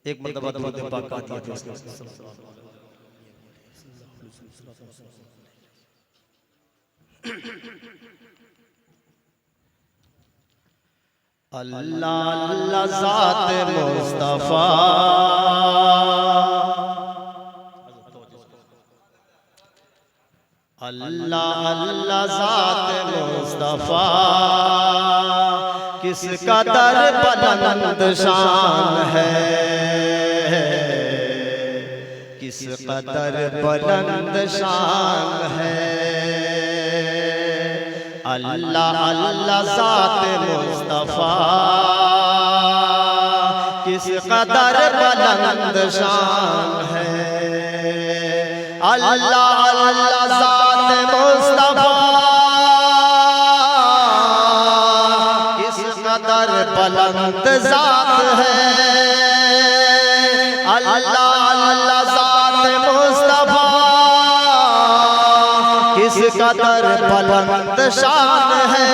एक मर्तबा दरूद पाक का दिया था अल्लाह अल्लाह ज़ात मुस्तफ़ा अल्लाह अल्लाह ज़ात मुस्तफ़ा किस कदर बुलंद शान है, किस कदर बुलंद शान है। अल्लाह अल्लाह ज़ात मुस्तफ़ा किस कदर बुलंद शान है। अल्लाह अल्लाह ज़ात मुस्तफ़ा किस कदर बुलंद ज़ात है। अल्लाह अल्लाह ज़ात मुस्तफ़ा किस कदर बुलंद शान है।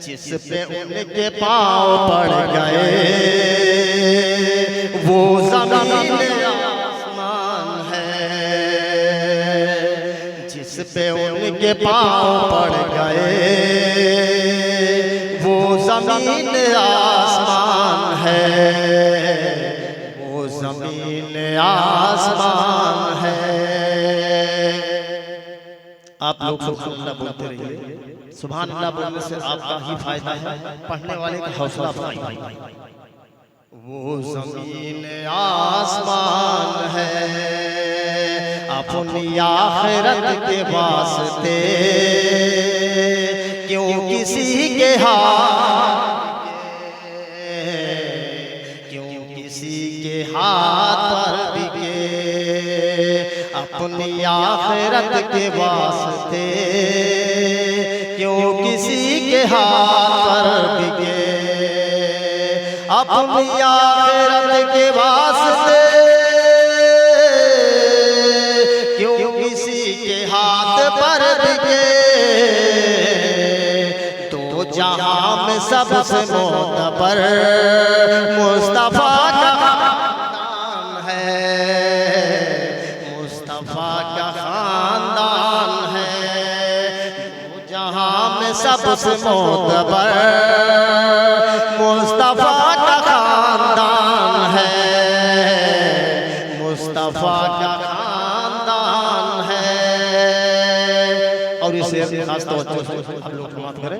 जिस पे उनके पाँव पड़ गए वो ज़मीन आसमान है। जिस पे उनके पाँव पड़ गए वो ज़मीन आसमान है, वो ज़मीन आसमान है। आप लोग सुभान अल्लाह बोलते रहिए। सुभान अल्लाह बोलने से आपका ही फायदा है, पढ़ने वाले का हौसला अफजाई। वो ज़मीन आसमान है अपनी आखिरत के वास्ते क्यों किसी के हाथ, क्यों किसी के हाथ पर बिके। अपनी आखिरत के वास्ते क्यों किसी के हाथ पर बिके। अपनी आखिरत के वास्ते क्यों किसी के हाथ पर बिके। तो जहां में सबसे मोतबर मुस्तफ़ा का खानदान है, मुस्तफ़ा का खानदान है। जहां में सबसे मोतबर मुस्तफ़ा का खानदान है, मुस्तफ़ा का खानदान है। और इसे खास तौर पर आप लोग समाप्त करें।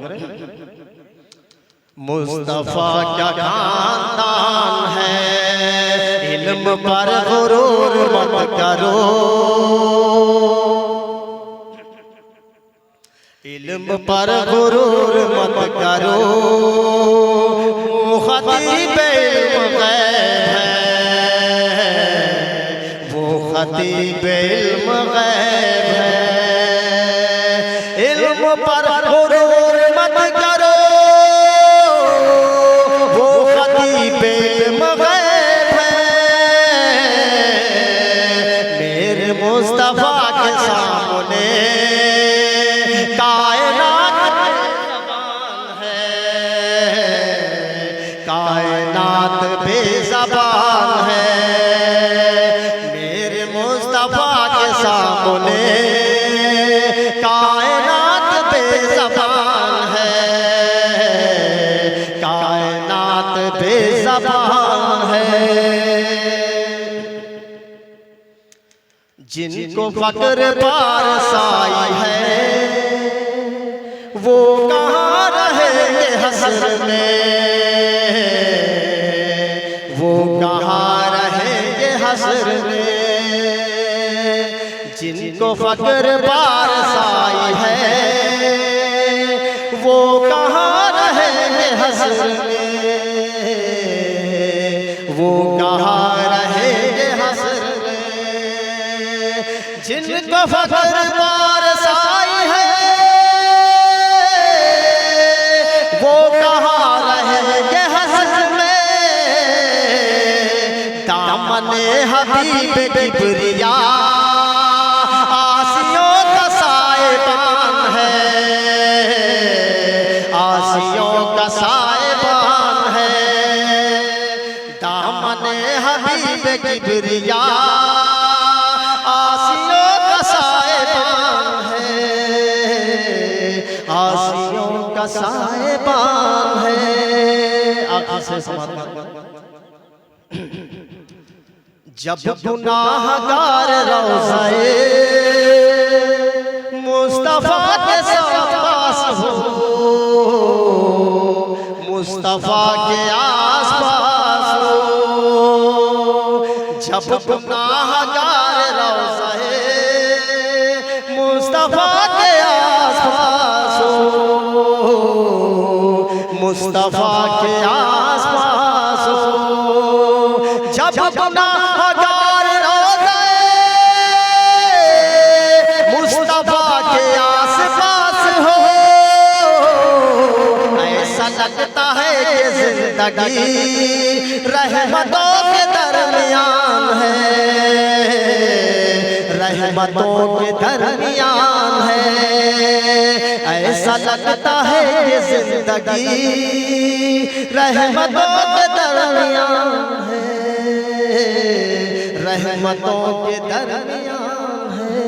मुस्तफ़ा का खानदान है, इल्म पर गुरूर मत करो, इल्म पर गुरूर मत करो। वो खतीब इल्म गैब है, वो खतीब इल्म गैब है। इल्म पर गुरूर मत करो, वो खतीब इल्म गैब है। मेरे मुस्तफ़ा के सामने कायनात बेज़बान है, कायनात बेज़बान है। मेरे मुस्तफ़ा के सामने कायनात बेज़बान है, कायनात बेज़बान है। जिनको फक्र पारसाई है वो कहाँ रहेंगे हश्र में, वो कहाँ रहेंगे हश्र में। जिनको फक्र पारसाई है वो कहाँ रहेंगे हश्र में, वो कहाँ रहेंगे हश्र में। जिनको फक्र पारसाई है वो कहाँ रहेंगे हश्र में। दामने हबीब किबरिया आसियों का साएबान है, आसियों का साएबान है। हबीब किबरिया आसियों का साहिबान है, आसियों का साहिबान है। आखिर से समाप्त। जब गुनाहगार रोज़ाए मुस्तफा के पास हो, मुस्तफा के आसपास हो, जब गुनाहगार रोज़ाए मुस्तफा के आसपास हो, मुस्तफा के आसपास हो, जब गुनाहगार रोज़ाए मुस्तफा के आसपास हो, ऐसा लगता है कि जिंदगी रहमतों के दरमियान है, रहमतों के दरमियान है। ऐसा लगता है कि जिंदगी रहमतों के दरमियान है, रहमतों के दरमियान है।